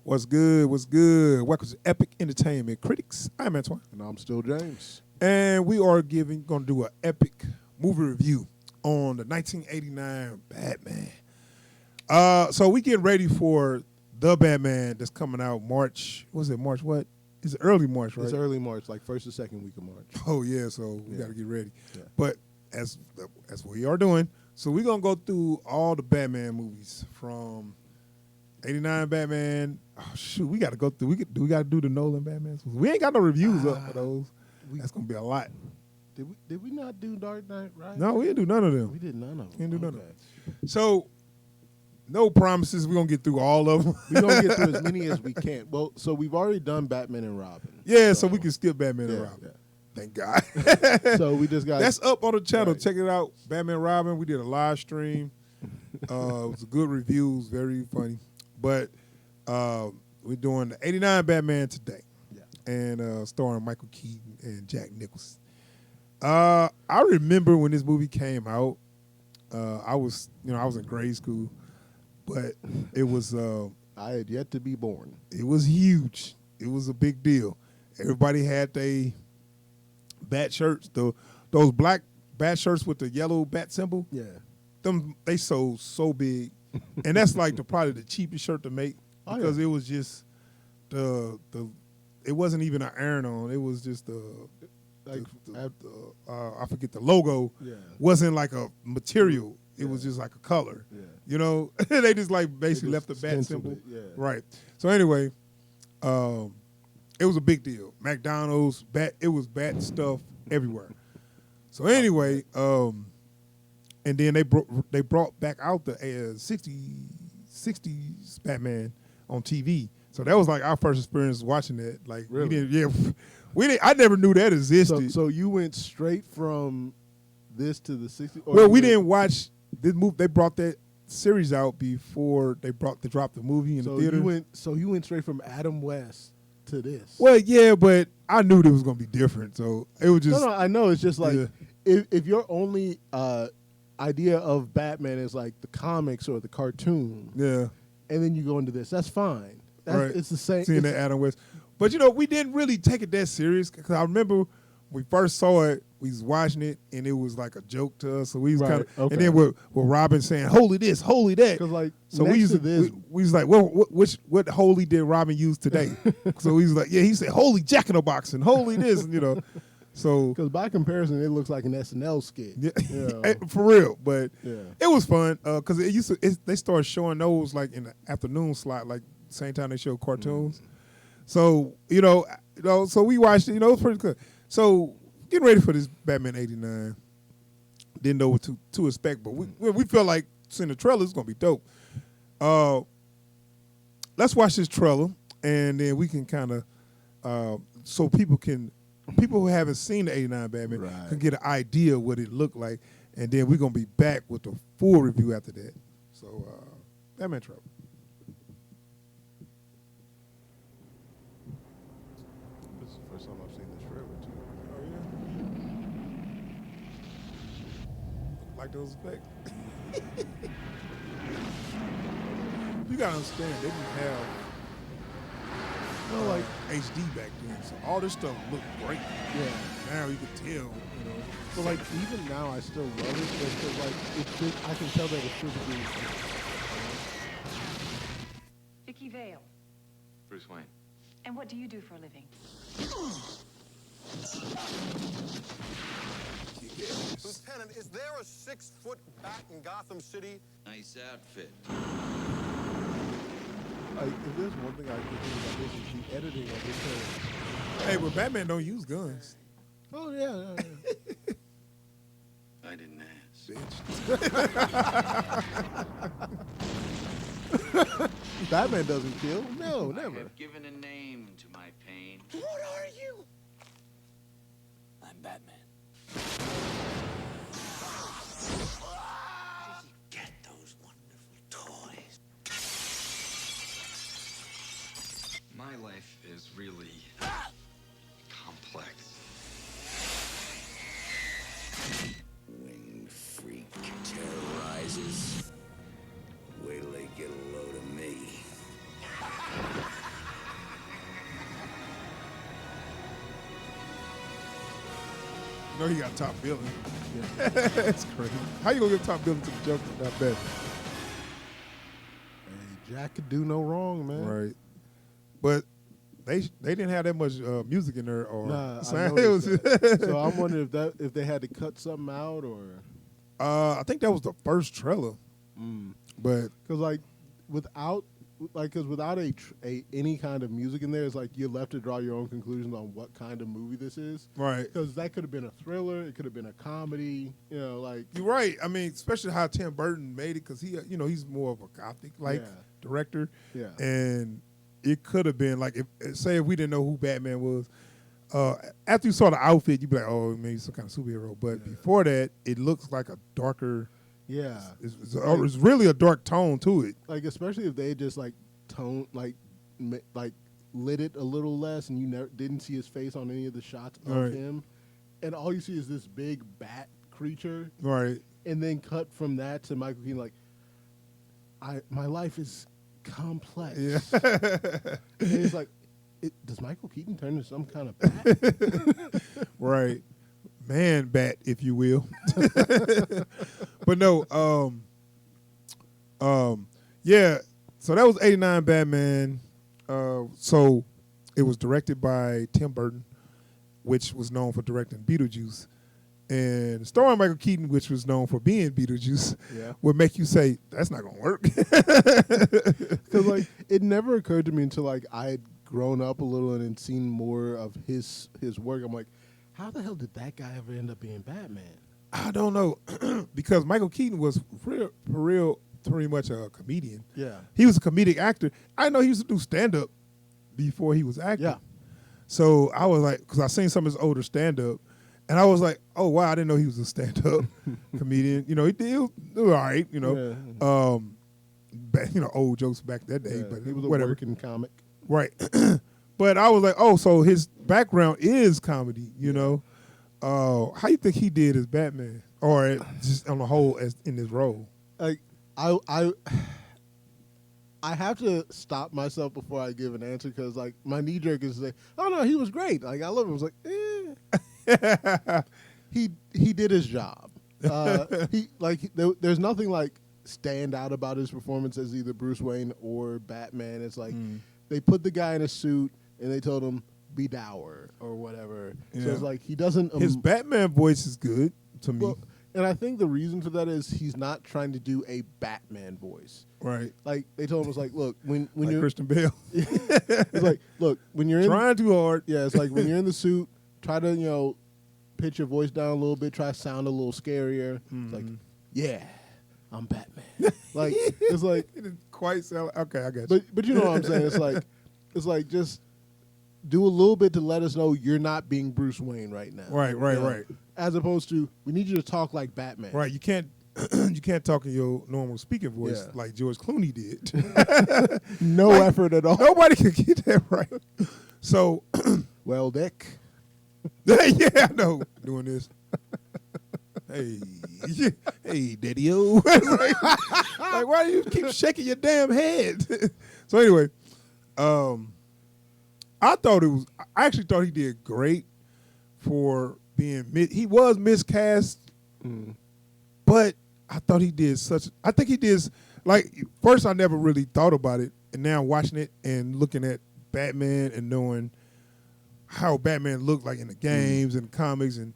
What's good? What's good? Welcome to Epic Entertainment Critics. I'm Antoine. And I'm still James. And we are going to do an epic movie review on the 1989 Batman. So we getting ready for the Batman that's coming out March. Was it March what? It's early March, right? It's early March, like first or second week of March. Oh, yeah, so we got to get ready. Yeah. But as what we are doing, so we're going to go through all the Batman movies from 89 Batman. Oh, shoot, we got to go through. We got to do the Nolan Batman. We ain't got no reviews up for those. That's going to be a lot. Did we not do Dark Knight, right? No, we didn't do none of them. We did none of them. We didn't do none of them. So, no promises. We're going to get through all of them. We're going to get through as many as we can. Well, so we've already done Batman and Robin. Yeah, so we can skip Batman and Robin. Yeah. Thank God. So we just got... That's up on the channel. Right. Check it out. Batman and Robin. We did a live stream. It was a good review. It was very funny. But we're doing the 89 Batman today. Yeah. And starring Michael Keaton and Jack Nicholson. I remember when this movie came out, I was in grade school, but it was I had yet to be born. it was huge. It was a big deal. Everybody had they bat shirts, those black bat shirts with the yellow bat symbol. Yeah. Them they sold so big, and that's like probably the cheapest shirt to make because it was just it wasn't even an iron-on. It was just I forget the logo. Yeah. Wasn't like a material. It was just like a color. Yeah. You know, they just like basically left the bat symbol. Yeah. Right. So anyway, it was a big deal. McDonald's, it was bat stuff everywhere. So anyway, and then they brought back out the 60s Batman on TV. So that was like our first experience watching that. Like Really? I never knew that existed. So you went straight from this to the 60s? Well, we didn't watch this movie. They brought that series out before they dropped the movie in the theater. You went straight from Adam West to this. Well, yeah, but I knew it was going to be different. So it was just... No, I know. It's just like, if your only idea of Batman is like the comics or the cartoon, yeah, and then you go into this, that's fine. Right. It's the same. Seeing that Adam West. But, we didn't really take it that serious because I remember when we first saw it, we was watching it, and it was like a joke to us. So we was kind of... Okay. And then with Robin saying, holy this, holy that. Because, like, so we was like, well, what holy did Robin use today? So he was like, yeah, he said, holy Jack in the Box and holy this, So... Because by comparison, it looks like an SNL skit. Yeah, for real. But Yeah. it was fun because they started showing those like in the afternoon slot, like same time they show cartoons. Mm. So so we watched it. It was pretty good. So getting ready for this Batman '89. Didn't know what to expect, but we felt like seeing the trailer is gonna be dope. Let's watch this trailer, and then we can kind of so people who haven't seen the '89 Batman can get an idea of what it looked like, and then we're gonna be back with the full review after that. So Batman trailer. This is the first time I've seen this trailer too. Oh yeah. Like those effects. You gotta understand, they didn't have like HD back then, so all this stuff looked great. Yeah. Now you can tell, But like even now, I still love it. Because like I can tell that it should be. Vicky Vale. Bruce Wayne. And what do you do for a living? Lieutenant, is there a 6-foot bat in Gotham City? Nice outfit. Like, if there's one thing I can think about this is the editing of this film. Hey, but Batman don't use guns. Oh yeah. I didn't ask. Batman doesn't kill. No, I never. have given a name to my pain. What are you? I'm Batman. Get those wonderful toys. My life is really complex. Winged freak terrorizes. Wait till they get a load of me. No, he got top billing. Yeah. That's crazy. How you gonna give top billing to the Joker? Not bad. Hey, Jack could do no wrong, man. Right. But they didn't have that much music in there or Nah, I sound. noticed that. So I'm wondering if they had to cut something out or I think that was the first trailer. But because like without any kind of music in there, it's like you're left to draw your own conclusions on what kind of movie this is. right. Because that could have been a thriller, it could have been a comedy. You know, like You're right. I mean, especially how Tim Burton made it because he, he's more of a gothic like Yeah. director. Yeah. And it could have been like if we didn't know who Batman was. After you saw the outfit, you'd be like, oh, maybe some kind of superhero. But before that, it looks like a darker. yeah, It's really a dark tone to it. like especially if they just like lit it a little less, and you didn't see his face on any of the shots of Right. him, and all you see is this big bat creature, Right. and then cut from that to Michael Keaton like, my life is complex. Yeah. And it's like, does Michael Keaton turn into some kind of bat? Right. Man bat, if you will. But no, yeah. So that was 89 Batman. So it was directed by Tim Burton, which was known for directing Beetlejuice. And starring Michael Keaton, which was known for being Beetlejuice, Yeah. would make you say, that's not going to work. Because like it never occurred to me until like I had grown up a little and had seen more of his work. I'm like, how the hell did that guy ever end up being Batman? I don't know. Because Michael Keaton was for real pretty much a comedian. Yeah. He was a comedic actor. I know he used to do stand-up before he was acting. Yeah. So I was like, because I seen some of his older stand-up, and I was like, oh, wow, I didn't know he was a stand-up comedian. He was all right, Yeah. Old jokes back that day. Yeah, But he was a whatever. working comic. Right. But I was like, oh, so his background is comedy, How you think he did as Batman? Or just on the whole as in his role? Like I have to stop myself before I give an answer because like my knee jerk is to say, oh no, he was great. Like I love him. I was like, he did his job. There's nothing like stand out about his performance as either Bruce Wayne or Batman. It's like they put the guy in a suit and they told him be dour or whatever. Yeah. So it's like he doesn't. His Batman voice is good to me. Well, and I think the reason for that is he's not trying to do a Batman voice. Right. Like they told him, it's like, look, when Like you're Christian Bale. it's like, look, when you're in Trying too hard. yeah, it's like when you're in the suit, try to pitch your voice down a little bit, try to sound a little scarier. It's like, yeah, I'm Batman. Like it's like, It didn't quite sound okay, I got you. but you know what I'm saying? It's like just do a little bit to let us know you're not being Bruce Wayne right now. Right. As opposed to we need you to talk like Batman. Right. You can't talk in your normal speaking voice Yeah. like George Clooney did. No effort at all. Nobody could get that right. So Well, Dick. yeah, I know. Doing this. Hey, daddy-o. like, why do you keep shaking your damn head? So anyway, I actually thought he did great for being he was miscast, but I thought he did first I never really thought about it, and now watching it and looking at Batman and knowing how Batman looked like in the games and the comics, and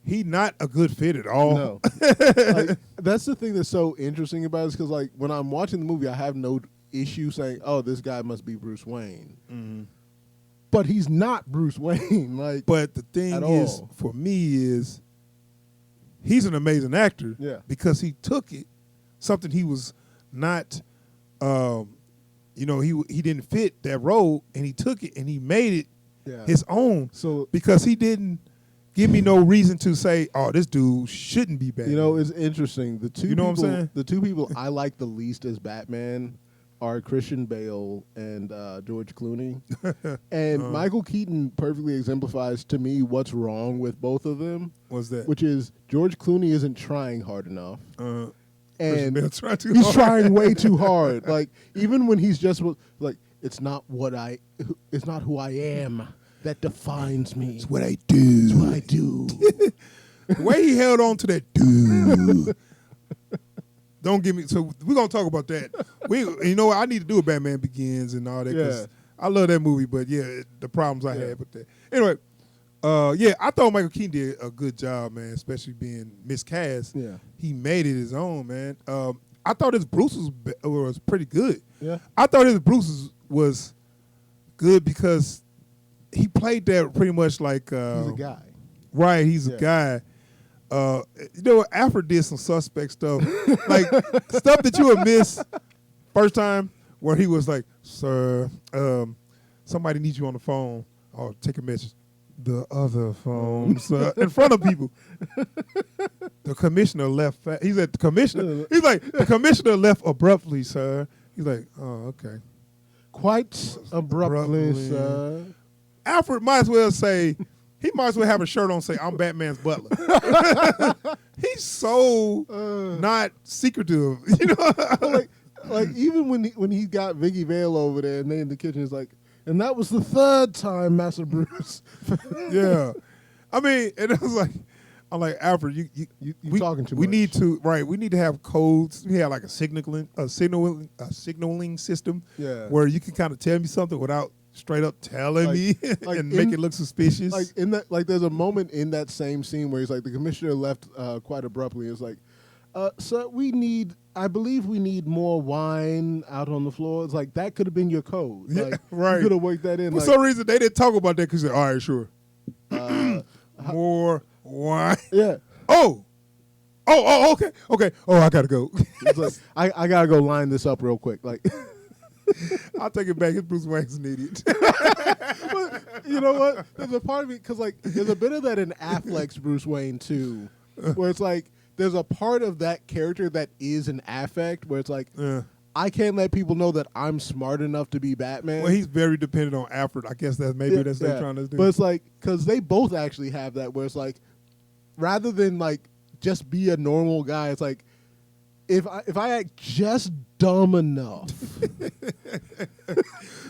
he not a good fit at all. No. Like, that's the thing that's so interesting about it, because like when I'm watching the movie, I have no issue saying, "Oh, this guy must be Bruce Wayne," but he's not Bruce Wayne. Like, But the thing is, all. for me, is he's an amazing actor. Yeah. Because he took it, something he was not, he didn't fit that role, and he took it and he made it yeah. his own. So Because he didn't give me no reason to say, oh, this dude shouldn't be Batman. it's interesting. The two You know what I'm people, saying? the two people I like the least as Batman are Christian Bale and George Clooney. And Michael Keaton perfectly exemplifies to me what's wrong with both of them, What's that? which is George Clooney isn't trying hard enough. Christian And Bale tried too he's hard. trying way too hard. Like even when he's just like, it's not who I am. that defines me. It's what I do. It's what I do. The way he held on to that dude. Don't give me. So we're gonna talk about that. You know what? I need to do a Batman Begins and all that. 'Cause I love that movie, but yeah, the problems I had with that. Anyway, yeah, I thought Michael Keaton did a good job, man. Especially being miscast. Yeah. He made it his own, man. I thought his Bruce was pretty good. Yeah. I thought his Bruce was good because he played that pretty much like He's a guy. right. He's a guy. You know, Alfred did some suspect stuff, like stuff that you would miss first time, where he was like, "Sir, somebody needs you on the phone. Oh, take a message. The other phone, sir," in front of people. The commissioner left. He's at the commissioner. He's like, the commissioner left abruptly, sir. He's like, oh, okay. Quite abruptly, sir. Alfred might as well say, he might as well have a shirt on say, I'm Batman's butler. He's so not secretive, you know. like even when he got Vicky Vale over there and they in the kitchen, is like, and that was the third time, Master Bruce. Yeah, I mean, and it was like, I'm like, Alfred, you talking too we much. We need to have codes. We have like a signaling system. Yeah. Where you can kind of tell me something without straight up telling me and make it look suspicious. Like in that, like there's a moment in that same scene where he's like, the commissioner left quite abruptly. It's like, sir, I believe we need more wine out on the floor. It's like, that could have been your code. Yeah, Like, right. You could have worked that in. For like, some reason, they didn't talk about that because they're all right, sure. More wine. yeah. Oh, okay. Oh, I gotta go. It's like, I gotta go line this up real quick. Like, I'll take it back. It's Bruce Wayne's an idiot. but you know what? There's a part of me, because like there's a bit of that in Affleck's Bruce Wayne too, where it's like there's a part of that character that is an affect, where it's like, I can't let people know that I'm smart enough to be Batman. Well, he's very dependent on Alfred. I guess that's maybe that's what they're trying to do. But it's like, because they both actually have that, where it's like, rather than like just be a normal guy, it's like, if I act just dumb enough.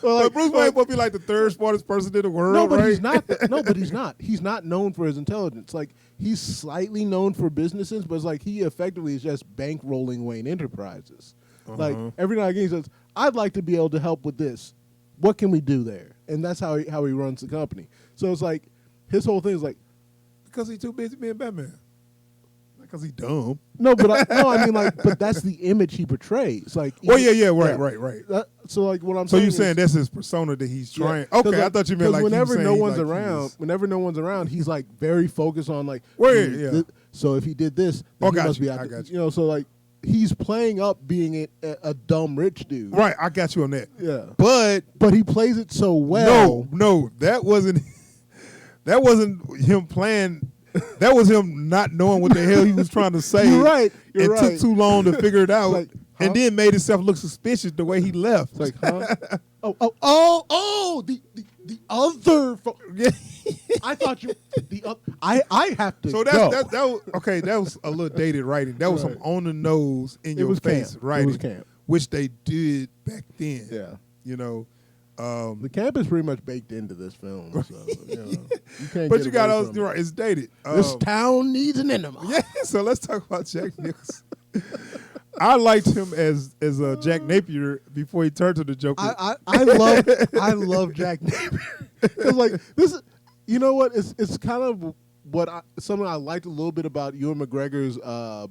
But Bruce Wayne will be like the third smartest person in the world, no, but right? he's not. No, but he's not. He's not known for his intelligence. Like, he's slightly known for businesses, but it's like he effectively is just bankrolling Wayne Enterprises. Like, every now and again he says, I'd like to be able to help with this. What can we do there? And that's how he runs the company. So it's like, his whole thing is like, Because he's too busy being Batman. Because he's dumb. no, but I mean, like, but that's the image he portrays. Like, Well, right. So like, what I'm So saying, you're saying is, that's his persona that he's trying. Yeah, 'cause, Okay, like, I thought you meant like whenever he was no saying, one's like, he around, was- whenever no one's around, he's like very focused on like, Well, yeah. so if he did this, Oh, then he got must you, be I out got you. You know, so like he's playing up being a dumb rich dude. Right, I got you on that. Yeah. But He plays it so well. no, that wasn't him playing. That was him not knowing what the hell he was trying to say. You're right. It took too long to figure it out, Like, huh? and then made himself look suspicious the way he left. It's like, huh? the other. Yeah. I thought you. I have to. So go. that was okay. That was a little dated writing. That was some on the nose in your was face camp. writing, It was camp. which they did back then. Yeah. You know. The camp is pretty much baked into this film. So, you know, you can't But get you got away us from it. right. It's dated. This town needs an enema. Yeah, so let's talk about Jack Nicholson. I liked him as Jack Napier before he turned to the Joker. I love Jack Napier, because like this is, you know what, it's kind of something I liked a little bit about Ewan McGregor's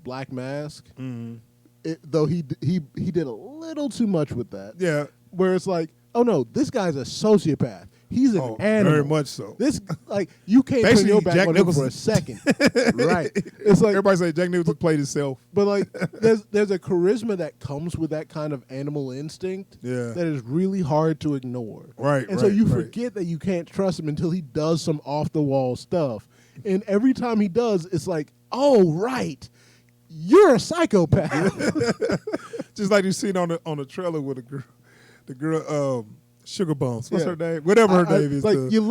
Black Mask. Though he did a little too much with that. Yeah, where it's like, oh no, this guy's a sociopath. He's an animal. very much so. This, like, you can't turn Basically, your back Jack on him Nicholson. for a second. Right. It's like, everybody say Jack Nicholson played himself. but like, there's a charisma that comes with that kind of animal instinct. Yeah. That is really hard to ignore. Right, And so right, you right. forget that you can't trust him until he does some off the wall stuff. And every time he does, it's like, oh right, you're a psychopath. Just like you seen on the trailer with the girl Sugar Bones. What's Yeah. her name? Whatever her name is. Like, you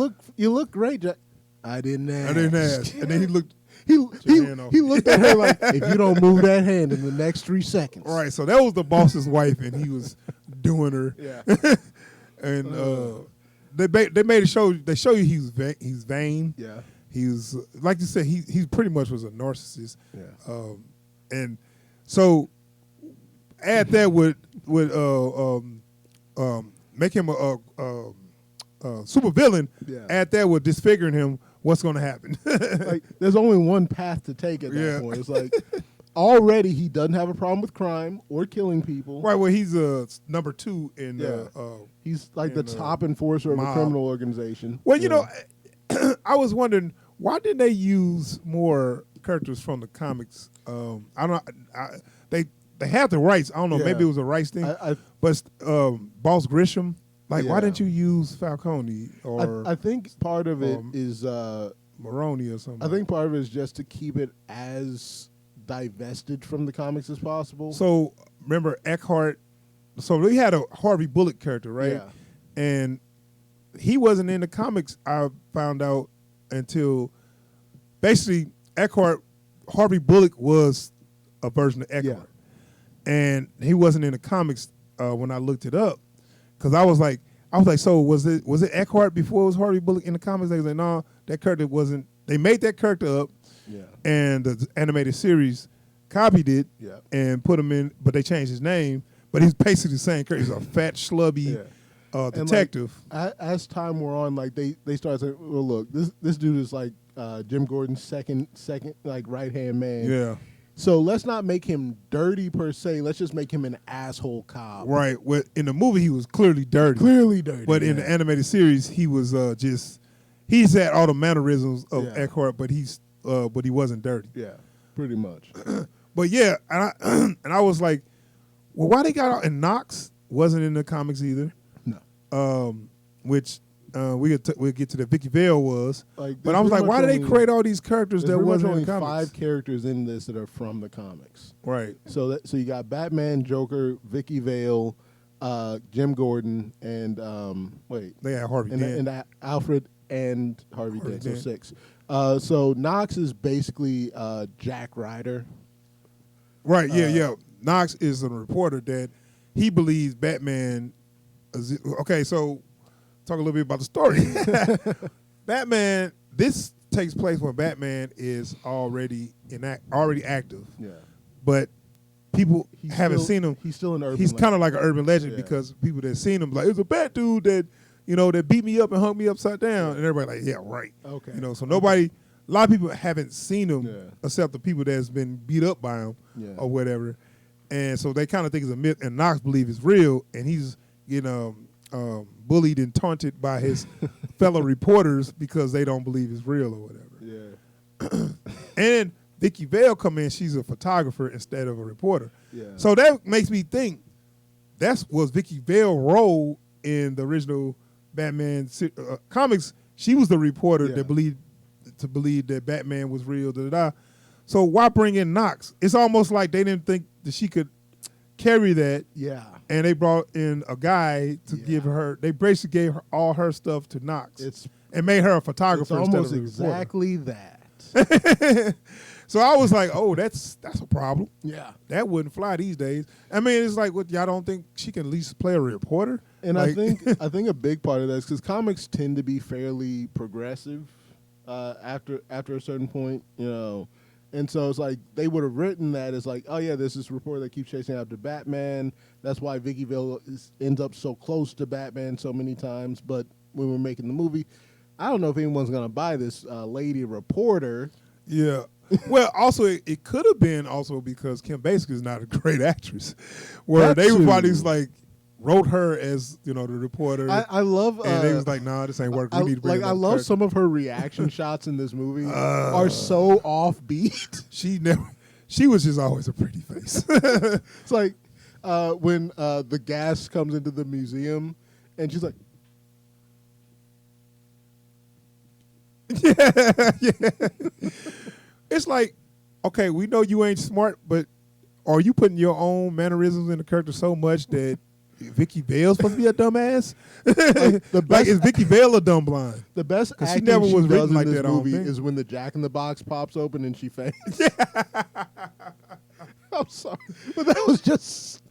look great, Jack. I didn't ask. I didn't ask. And then he looked. He your hand off. looked at her like, if you don't move that hand in the next 3 seconds. Right, so that was the boss's wife, and he was doing her. Yeah. And they made a show. They show you he's vain. Yeah. He's like you said. He pretty much was a narcissist. Yeah. And so add that would make him a super villain. Yeah. Add that with disfiguring him. What's going to happen? Like, there's only one path to take at that Yeah. point. It's like already he doesn't have a problem with crime or killing people. Right. Well, he's number 2 in. Yeah. He's like the in, top enforcer of a mob. criminal organization. Well, you know, I was wondering why didn't they use more characters from the comics? I don't. They have the rights. I don't know. Yeah. Maybe it was a rights thing. But Boss Grisham, like, why Yeah. didn't you use Falcone or I think part of it is. Maroney or something? I think part of it is just to keep it as divested from the comics as possible. So remember Eckhart. So we had a Harvey Bullock character, right? Yeah. And he wasn't in the comics. I found out until basically Harvey Bullock was a version of Eckhart, and he wasn't in the comics when I looked it up, because I was like, so was it Eckhart before it was Harvey Bullock in the comics? They was like, no, that character wasn't. They made that character up, and the animated series copied it and put him in, but they changed his name. But he's basically the same character. He's a fat, schlubby detective. And, like, as time wore on, like they started saying, well, look, this dude is like Jim Gordon's second like right hand man. Yeah. So let's not make him dirty per se. Let's just make him an asshole cop. Right. Well, in the movie, he was clearly dirty. Clearly dirty. But in the animated series, he was he's had all the mannerisms of Eckhart, but he wasn't dirty. Yeah, pretty much. But yeah, and I was like, well, why they got out? And Knox wasn't in the comics either. No. Which we'll get to that. Vicky Vale was. Like, but I was like, why did they create all these characters that wasn't in the only comics? 5 characters in this that are from the comics. Right. So you got Batman, Joker, Vicky Vale, Jim Gordon, and they had Harvey Dent. and Alfred and Harvey Dent. So Dent. 6. So Knox is basically Jack Ryder. Right. Yeah. Knox is a reporter that he believes Batman. Okay, so talk a little bit about the story. Batman. This takes place when Batman is already active. Yeah. But people haven't seen him. He's still an urban. He's kind of like an urban legend because people that seen him like, it's a bad dude that that beat me up and hung me upside down, and everybody like, yeah, right. Okay. So nobody. A lot of people haven't seen him except the people that's been beat up by him or whatever, and so they kind of think it's a myth. And Knox believes it's real, and he's bullied and taunted by his fellow reporters because they don't believe it's real or whatever. Yeah. And Vicky Vale come in; she's a photographer instead of a reporter. Yeah. So that makes me think was Vicky Vale's role in the original Batman comics. She was the reporter that believed that Batman was real. So why bring in Knox? It's almost like they didn't think that she could carry that. Yeah. And they brought in a guy to give her. They basically gave her all her stuff to Knox. And made her a photographer. It's almost instead of a exactly that. So I was like, oh, that's a problem. Yeah. That wouldn't fly these days. I mean, it's like, what, y'all don't think she can at least play a reporter? And like, I think a big part of that is because comics tend to be fairly progressive after a certain point, And so it's like they would have written that as like, oh yeah, there's this reporter that keeps chasing after Batman. That's why Vicky Vale ends up so close to Batman so many times. But when we're making the movie, I don't know if anyone's gonna buy this lady reporter. Yeah. Well, also it could have been also because Kim Basinger is not a great actress, where they probably like wrote her as the reporter. I love, and they was like, nah, this ain't working. We need to bring I love some of her reaction shots in this movie are so offbeat. She was just always a pretty face. It's like when the gas comes into the museum, and she's like, yeah. It's like, okay, we know you ain't smart, but are you putting your own mannerisms in the character so much that Vicky Vale's supposed to be a dumbass? Like, is Vicky Vale a dumb blind? The best acting she never was does written in like this that, I don't movie think. is when the Jack in the Box pops open and she faints. I'm sorry, but that was just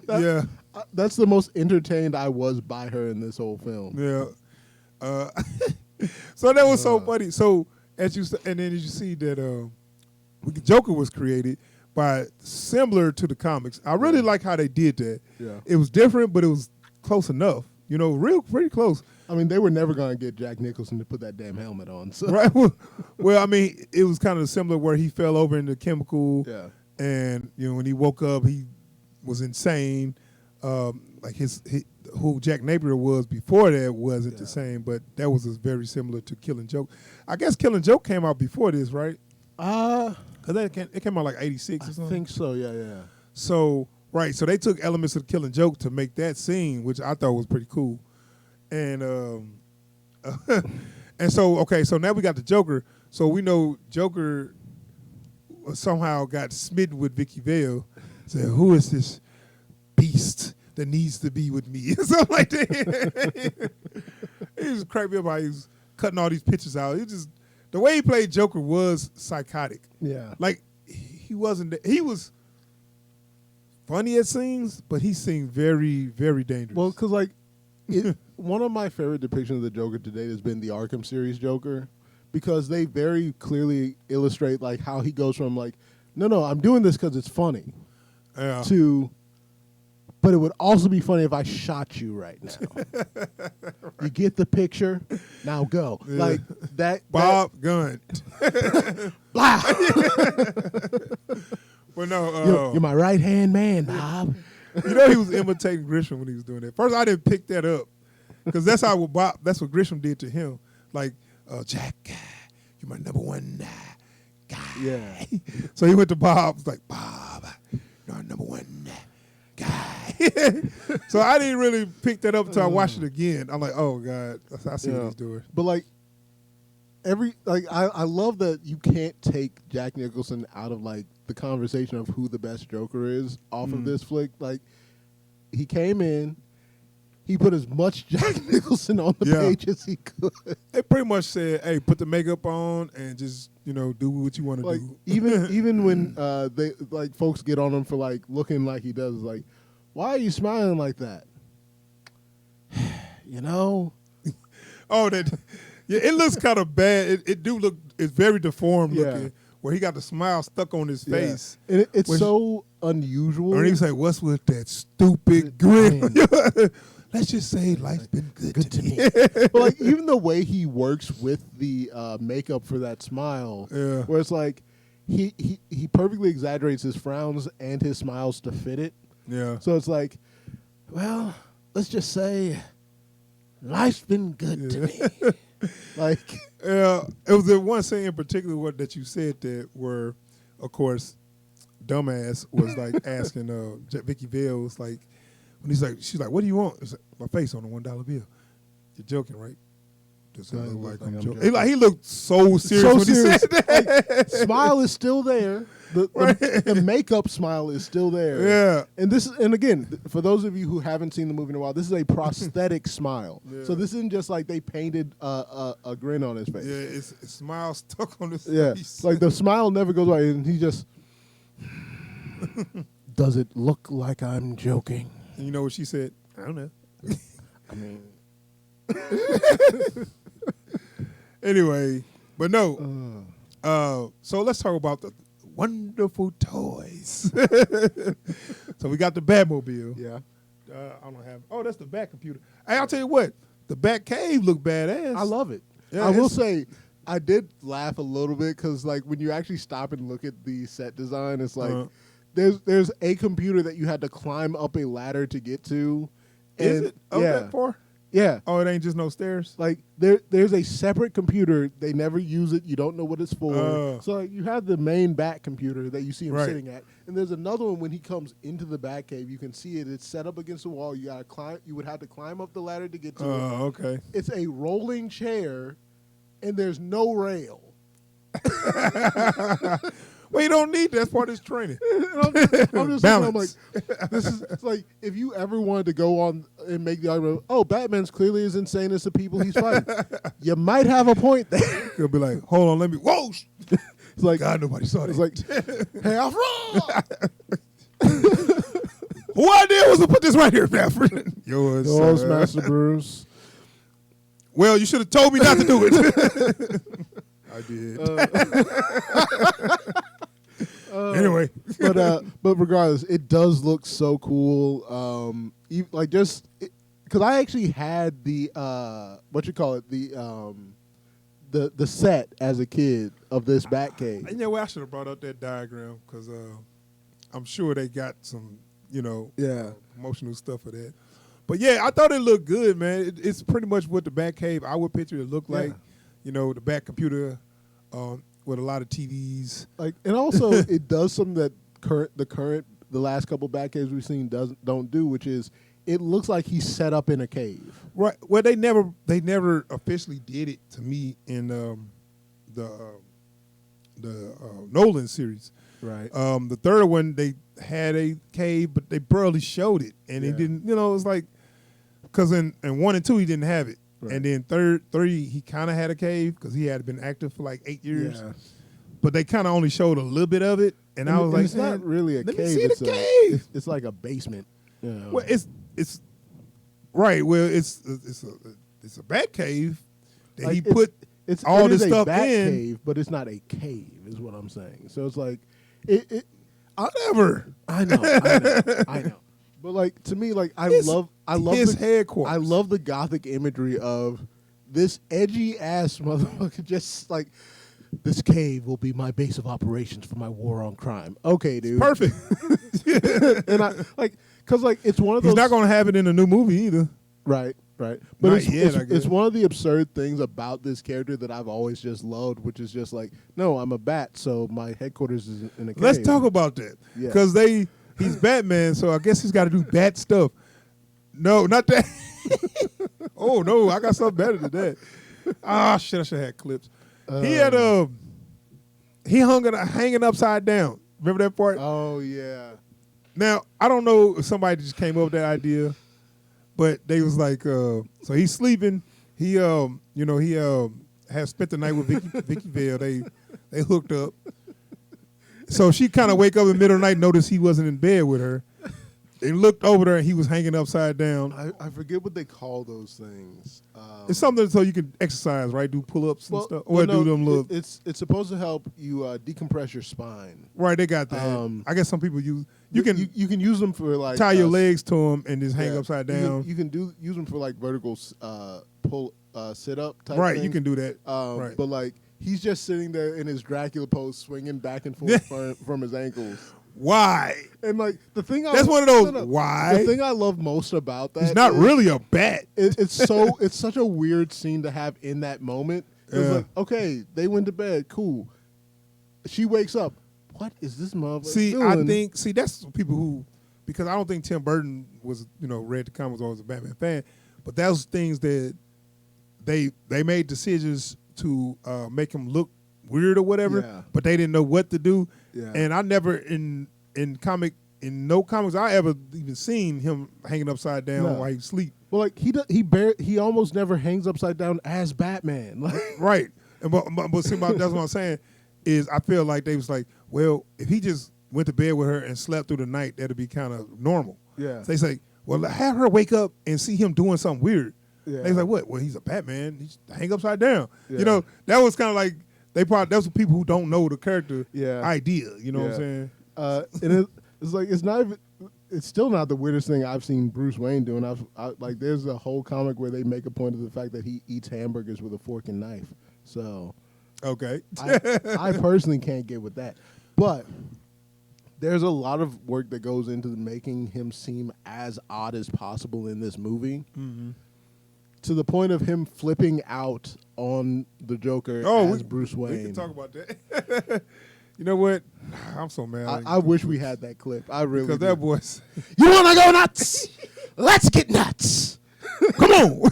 Yeah. That's the most entertained I was by her in this whole film. Yeah. Uh, so that was so funny. So and then as you see that Joker was created by similar to the comics. I really like how they did that. Yeah. It was different, but it was close enough. You know, pretty close. I mean, they were never going to get Jack Nicholson to put that damn helmet on. So. Right. Well, I mean, it was kind of similar where he fell over in the chemical. Yeah. And you know, when he woke up, he was insane. Like who Jack Napier was before that wasn't the same, but that was very similar to Killing Joke. I guess Killing Joke came out before this, right? Because it came out like 86 or something. I think so, yeah. So, right, so they took elements of Killing Joke to make that scene, which I thought was pretty cool. And and so, okay, so now we got the Joker. So we know Joker somehow got smitten with Vicky Vale. Said, who is this beast that needs to be with me? Something like that. He just cracked me up how he was cutting all these pictures out. The way he played Joker was psychotic. Yeah. Like, he was funny at scenes, but he seemed very, very dangerous. Well, because, like, one of my favorite depictions of the Joker to date has been the Arkham series Joker, because they very clearly illustrate, like, how he goes from, like, no, I'm doing this because it's funny, to, but it would also be funny if I shot you right now. You get the picture? Now go. Yeah. Like, that. Bob Gunn. Blah. Well, no. You're my right-hand man, Bob. You know he was imitating Grisham when he was doing that. First, I didn't pick that up because that's what Grisham did to him. Like, Jack, you're my number one guy. Yeah. So he went to Bob. Was like, Bob, you're our number one guy. So I didn't really pick that up until I watched it again. I'm like, oh God, I see what he's doing. But like, I love that you can't take Jack Nicholson out of like the conversation of who the best Joker is off of this flick. Like, he came in, he put as much Jack Nicholson on the page as he could. They pretty much said, hey, put the makeup on and just, do what you want to do. Even when they like folks get on him for like looking like he does, like, why are you smiling like that? Oh, it looks kind of bad. It's very deformed looking, where he got the smile stuck on his face. And it's so unusual. And he was like, what's with that stupid grin? Let's just say life's been good to me. But like, even the way he works with the makeup for that smile, where it's like he perfectly exaggerates his frowns and his smiles to fit it. Yeah. So it's like, well, let's just say life's been good to me. Like, it was the one scene in particular that you said that where, of course, dumbass was like asking Vicky Vale, was like, when she's like, what do you want? It's like, my face on a $1 bill. You're joking, right? Does it look like I'm joking? He looked so serious when he said that. Like, smile is still there. The makeup smile is still there. Yeah. And again, for those of you who haven't seen the movie in a while, this is a prosthetic smile. Yeah. So this isn't just like they painted a grin on his face. Yeah, it's a smile stuck on his face. Like the smile never goes away, and he just, does it look like I'm joking? And you know what she said? I don't know. I mean. Anyway, but no. So let's talk about the wonderful toys. So we got the Batmobile. Yeah. I don't have. Oh, that's the Bat computer. Hey, I'll tell you what. The Bat cave looked badass. I love it. Yeah, I will say, I did laugh a little bit because, like, when you actually stop and look at the set design, it's like there's a computer that you had to climb up a ladder to get to. Is it up that far? Yeah. Oh, it ain't just no stairs? Like, there's a separate computer. They never use it. You don't know what it's for. So like, you have the main Bat computer that you see him sitting at. And there's another one when he comes into the Bat cave. You can see it. It's set up against the wall. You gotta climb. You would have to climb up the ladder to get to it. Oh, okay. It's a rolling chair, and there's no rail. Well, you don't need that. That's part of his training. I'm just looking, I'm like, it's like, if you ever wanted to go on and make the argument, oh, Batman's clearly as insane as the people he's fighting, you might have a point there. He'll be like, hold on, let me, whoa! It's like, God, nobody saw that. It's like, hey, Alfred! Who idea was to put this right here, Alfred? Yours, Master Bruce. Well, you should have told me not to do it. I did. Anyway, but regardless, it does look so cool. Like just because I actually had the the set as a kid of this Batcave. you know what? I should have brought up that diagram because I'm sure they got some, promotional stuff for that. But yeah, I thought it looked good, man. It's pretty much what the Batcave I would picture it looked like. The Bat computer with a lot of TVs. Like, and also it does something that the last couple Batcaves we've seen don't do, which is it looks like he's set up in a cave. Right. Well, they never officially did it to me in the Nolan series. Right. The third one they had a cave, but they barely showed it, and it didn't. It was like because in 1 and 2 he didn't have it, and then 3 he kind of had a cave because he had been active for like 8 years. Yeah. But they kind of only showed a little bit of it, and I was like, it's not really a let cave. Me see the cave. It's like a basement. Well, it's right. Well, it's a bat cave that he put all this stuff bat in. Cave, but it's not a cave, is what I'm saying. So it's like whatever. I know. But like to me, like I love his the headquarters. I love the gothic imagery of this edgy ass motherfucker. Just like this cave will be my base of operations for my war on crime. Okay, dude. Perfect. And I like because like it's one of those. He's not going to have it in the new movie either. Right. But it's one of the absurd things about this character that I've always just loved, which is just like, no, I'm a bat, so my headquarters is in a cave. Let's talk about that because he's Batman, so I guess he's got to do bat stuff. No, not that. Oh no, I got something better than that. Ah, shit, I should have had clips. He had hanging upside down. Remember that part? Oh yeah. Now I don't know if somebody just came up with that idea, but they was like, so he's sleeping. He has spent the night with Vicky Vale. They hooked up. So she kind of wake up in the middle of the night, and noticed he wasn't in bed with her. They looked over there, and he was hanging upside down. I forget what they call those things. It's something so you can exercise, right? Do pull-ups and stuff. Or do them little. It's supposed to help you decompress your spine. Right, they got that. I guess some people use. You can use them for like tie your legs to them and just hang upside down. You can use them for like vertical pull sit up type. Right, thing. you can do that. Right. But like he's just sitting there in his Dracula pose, swinging back and forth from his ankles. Why? And like the thing that's one of those. Why? The thing I love most about that he's not really a bat. It's such a weird scene to have in that moment. It's like, okay, they went to bed, cool. She wakes up. What is this motherfucker doing? I think that's people who, because I don't think Tim Burton was read the comics or was a Batman fan, but those things that they made decisions to make him look weird or whatever, but they didn't know what to do. Yeah. And I never in no comics I ever even seen him hanging upside down while he sleep. Well, like he almost never hangs upside down as Batman. Like, right. And but see, that's what I'm saying is I feel like they was like, well, if he just went to bed with her and slept through the night, that'd be kind of normal. Yeah. So they say, well, have her wake up and see him doing something weird. Yeah. They was like, what? Well, he's a Batman. He hang upside down. Yeah. That was kind of like. That's what people who don't know the character idea. You know what I'm saying? And it's like it's still not the weirdest thing I've seen Bruce Wayne doing. Like there's a whole comic where they make a point of the fact that he eats hamburgers with a fork and knife. So okay, I personally can't get with that, but there's a lot of work that goes into making him seem as odd as possible in this movie. Mm-hmm. To the point of him flipping out on the Joker as Bruce Wayne. We can talk about that. You know what? I'm so mad. I wish we had that clip. I really because that voice. You want to go nuts? Let's get nuts. Come on.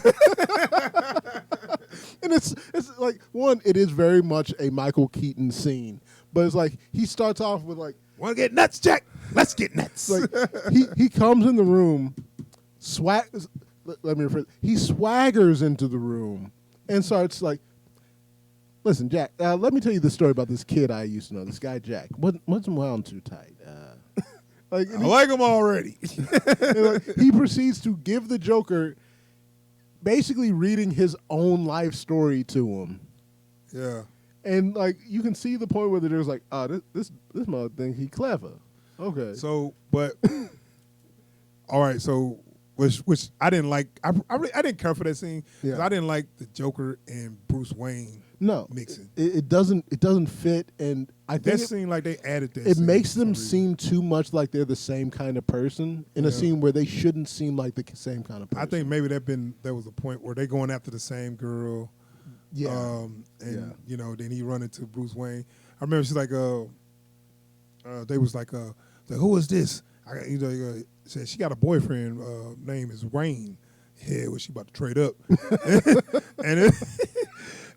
And it's like it is very much a Michael Keaton scene, but it's like he starts off with like, "Want to get nuts, Jack? Let's get nuts." Like he comes in the room, let me rephrase. He swaggers into the room and starts like, "Listen, Jack. Let me tell you the story about this kid I used to know. This guy Jack. Wasn't wound too tight. I like him already." He proceeds to give the Joker basically reading his own life story to him. Yeah. And like you can see the point where there's like, this mother think he clever. Okay. So, but all right. So, which I didn't like. I didn't care for that scene because Yeah. I didn't like the Joker and Bruce Wayne mixing. It doesn't fit, and I think That seemed like they added that. it scene makes for them some reason. seem too much like they're the same kind of person in a scene where they shouldn't seem like the same kind of person. I think maybe that was a point where they going after the same girl. Yeah. And you know, then he run into Bruce Wayne. I remember she's like, they was like, who is this? Said she got a boyfriend. Name is Wayne. Yeah, was she about to trade up? And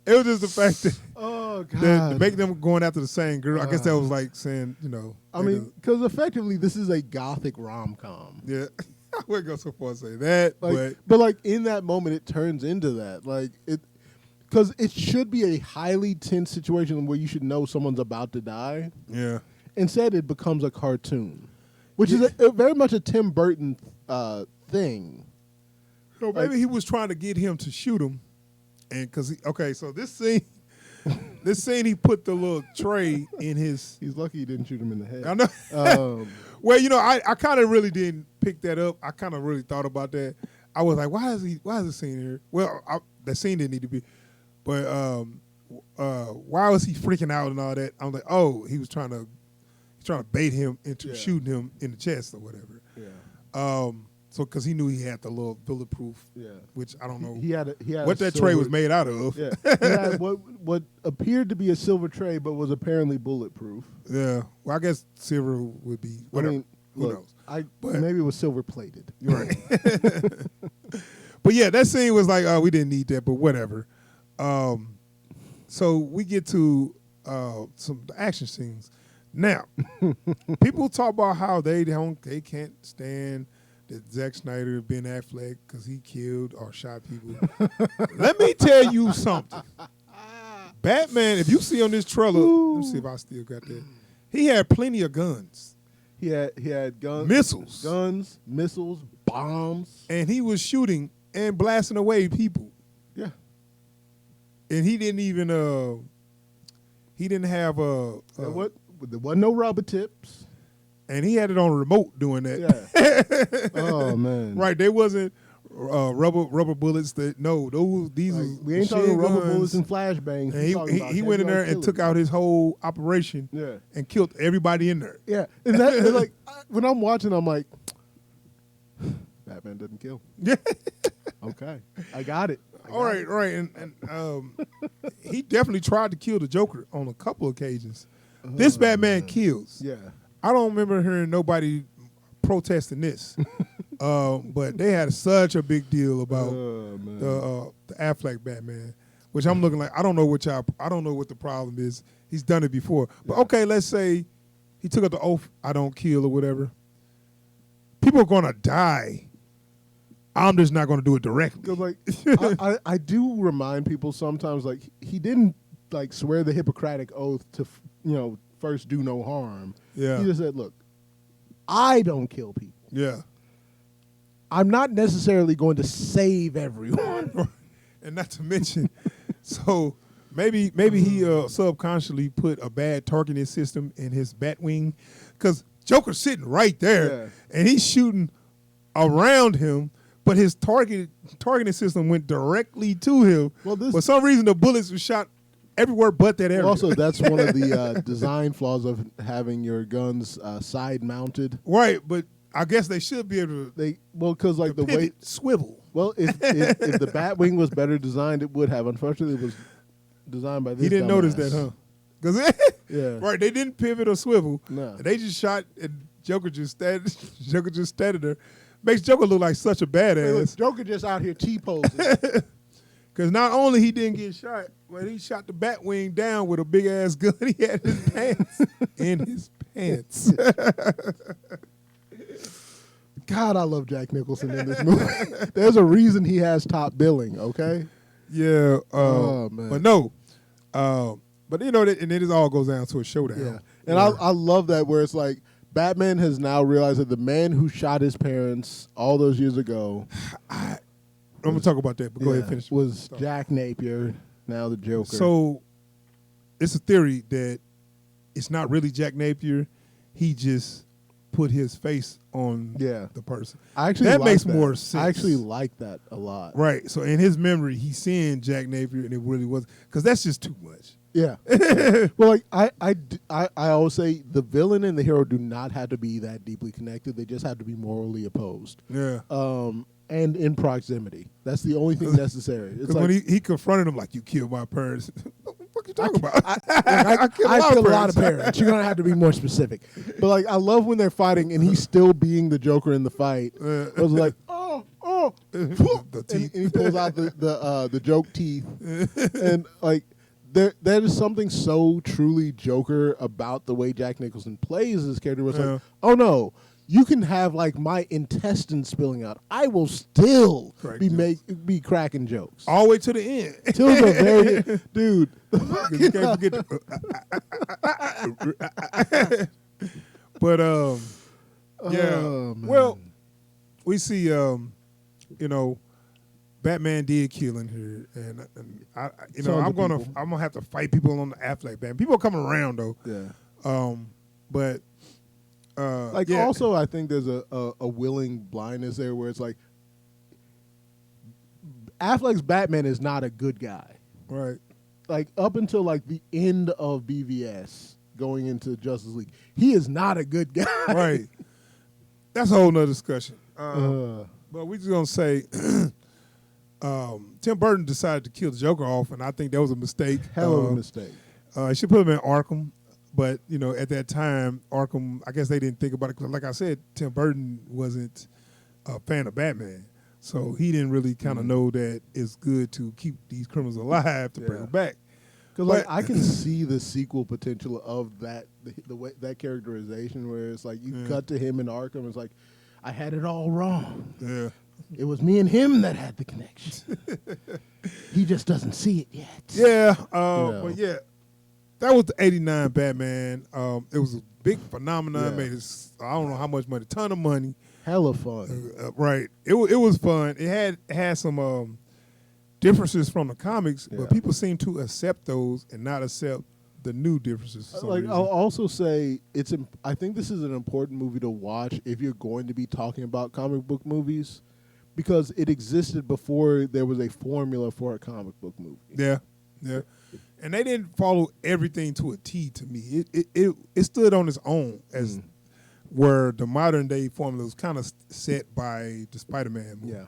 it was just the fact that God, to make them going after the same girl. I guess that was like saying, you know. I mean, because effectively this is a gothic rom-com. Yeah, I wouldn't go so far as say that, but like in that moment, it turns into that. Like it, because it should be a highly tense situation where you should know someone's about to die. Yeah. Instead, it becomes a cartoon, which is very much a Tim Burton thing. So maybe he was trying to get him to shoot him, and so this scene, he put the little tray in his. He's lucky he didn't shoot him in the head. I know. Well, you know, I kind of really didn't pick that up. I kind of really thought about that. I was like, why is the scene here? Well, the scene didn't need to be, but why was he freaking out and all that? I'm like, oh, he was trying to bait him into shooting him in the chest or whatever. Yeah. So because he knew he had the little bulletproof, which I don't know he had what that tray was made out of. Yeah, he had what appeared to be a silver tray, but was apparently bulletproof. Yeah, well, I guess silver would be whatever. I mean, who knows? But maybe it was silver plated. You're right. But yeah, that scene was like, we didn't need that, but whatever. So we get to some action scenes. Now, people talk about how they can't stand that Zack Snyder, Ben Affleck, because he killed or shot people. Let me tell you something. Batman, if you see on this trailer, let me see if I still got that. He had plenty of guns. He had guns, missiles, bombs, and he was shooting and blasting away people. Yeah, and he didn't even he didn't have there wasn't no rubber tips. And he had it on a remote doing that. Yeah. Oh man. Right. There wasn't rubber bullets. These we ain't talking rubber bullets and flashbangs. And he went in there and took out his whole operation. Yeah. And killed everybody in there. Yeah. And that like when I'm watching, I'm like, Batman doesn't kill. Yeah. Okay. I got it. Right. And he definitely tried to kill the Joker on a couple occasions. This Batman kills. Yeah. I don't remember hearing nobody protesting this, but they had such a big deal about the Affleck Batman, which I'm looking like I don't know what the problem is. He's done it before, but okay, let's say he took up the oath, I don't kill or whatever. People are gonna die. I'm just not gonna do it directly. Like I do remind people sometimes, like he didn't like swear the Hippocratic oath to first do no harm. Yeah. He just said, look, I don't kill people. Yeah. I'm not necessarily going to save everyone. And not to mention, so maybe he subconsciously put a bad targeting system in his Batwing, because Joker's sitting right there, and he's shooting around him, but his targeting system went directly to him. Well, for some reason, the bullets were shot everywhere but that area. Also, that's one of the design flaws of having your guns side mounted. Right, but I guess they should be able to. Because like the way swivel. Well, if the Batwing was better designed, it would have. Unfortunately, it was designed by this. He didn't notice that, huh? Yeah. Right, they didn't pivot or swivel. No. They just shot, and Joker just standing there. Makes Joker look like such a badass. Hey, look, Joker just out here T-posing. Because not only he didn't get shot, but he shot the Batwing down with a big ass gun he had in his pants. In his pants. God, I love Jack Nicholson in this movie. There's a reason he has top billing. Okay. Yeah. Man. But no. But and it all goes down to a showdown. Yeah. And I love that where it's like Batman has now realized that the man who shot his parents all those years ago I'm gonna talk about that. But go ahead, finish. Was Jack Napier now the Joker? So it's a theory that it's not really Jack Napier. He just put his face on the person. That makes more sense. I actually like that a lot. Right. So in his memory, he's seeing Jack Napier, and it really was because that's just too much. Yeah. Well, like I always say the villain and the hero do not have to be that deeply connected. They just have to be morally opposed. Yeah. And in proximity. That's the only thing necessary. It's like, when he confronted him like, "You killed my parents." What the fuck you talking about? I kill a lot of parents. You're gonna have to be more specific. But like, I love when they're fighting and he's still being the Joker in the fight. I was like, the teeth. And he pulls out the joke teeth, and like. There is something so truly Joker about the way Jack Nicholson plays his character. Where it's like, oh no, you can have like my intestines spilling out. I will still be cracking jokes all the way to the end. Till the very end. Dude. You can't forget but yeah. Well, we see Batman did kill in here, and I I'm gonna have to fight people on the Affleck Batman. People are coming around though. Yeah. But also I think there's a willing blindness there where it's like Affleck's Batman is not a good guy. Right. Like up until like the end of BVS going into Justice League, he is not a good guy. Right. That's a whole nother discussion. But we just gonna say. Tim Burton decided to kill the Joker off, and I think that was a mistake. Hell of a mistake. He should put him in Arkham, but at that time, Arkham, I guess they didn't think about it. Cause like I said, Tim Burton wasn't a fan of Batman, so he didn't really kind of know that it's good to keep these criminals alive to bring them back. Because like I can see the sequel potential of that, the way that characterization, where it's like you cut to him in Arkham, it's like I had it all wrong. Yeah. It was me and him that had the connection. He just doesn't see it yet. Yeah, but yeah, that was the '89 Batman. It was a big phenomenon. Made I don't know how much money, ton of money. Hella fun. Right. It was fun. It had some differences from the comics, but people seem to accept those and not accept the new differences. For some reason. I'll also say I think this is an important movie to watch if you're going to be talking about comic book movies. Because it existed before there was a formula for a comic book movie. Yeah, yeah, and they didn't follow everything to a T. To me, it stood on its own as where the modern day formula was kind of set by the Spider-Man movie. Yeah,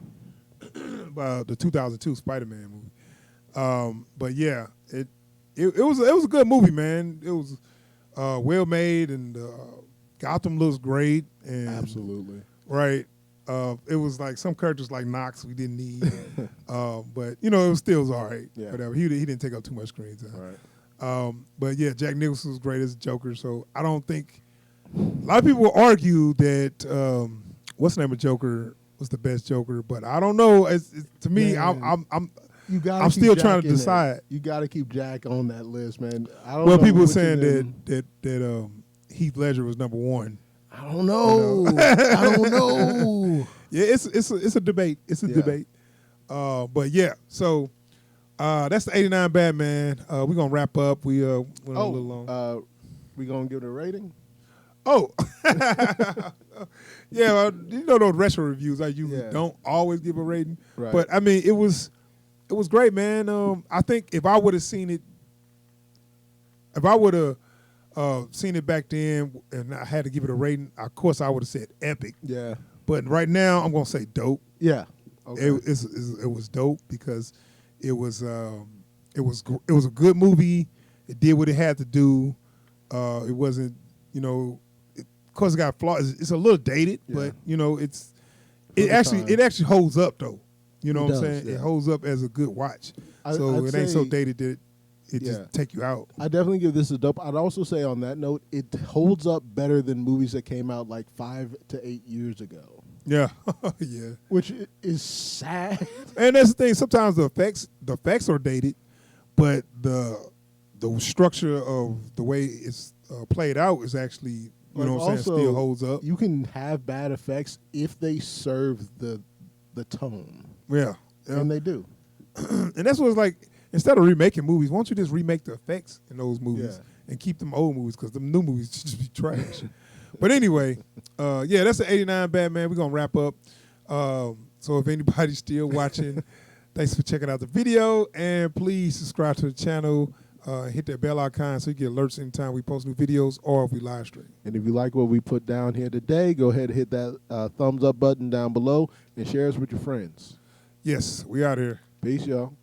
by the 2002 Spider-Man movie. But yeah, it was a good movie, man. It was well made, and Gotham looks great. And absolutely right. It was like some characters like Knox we didn't need, but it was still all right. Yeah. Whatever. He didn't take up too much screen time. Right. But yeah, Jack Nicholson was great as a Joker. So I don't think a lot of people will argue that what's the name of Joker was the best Joker, but I don't know. To me, I'm still trying to decide. You got to keep Jack on that list, man. Well, people were saying that Heath Ledger was number one. I don't know. I don't know. Yeah, it's a debate. It's a debate. But yeah, so that's the '89 Batman. We're gonna wrap up. We went a little long. We gonna give it a rating? Oh, yeah. Well, those retro reviews. I usually don't always give a rating, but I mean, it was great, man. I think if I would have seen it, seen it back then, and I had to give it a rating, of course I would have said epic. Yeah. But right now I'm gonna say dope. Yeah. Okay. It was dope because it was a good movie. It did what it had to do. It wasn't, of course it got flaws. It's a little dated, but it actually holds up though. You know what I'm saying? Yeah. It holds up as a good watch. It ain't so dated that it just take you out. I definitely give this a dope. I'd also say on that note, it holds up better than movies that came out like 5 to 8 years ago. Yeah, yeah. Which is sad. And that's the thing. Sometimes the effects are dated, but the structure of the way it's played out is actually, still holds up. You can have bad effects if they serve the tone. Yeah, And they do. And that's what it's like. Instead of remaking movies, why don't you just remake the effects in those movies and keep them old movies, because the new movies just be trash. But anyway, that's the 89 Batman. We're going to wrap up. So if anybody's still watching, thanks for checking out the video. And please subscribe to the channel. Hit that bell icon so you get alerts anytime we post new videos or if we live stream. And if you like what we put down here today, go ahead and hit that thumbs up button down below and share us with your friends. Yes, we out here. Peace, y'all.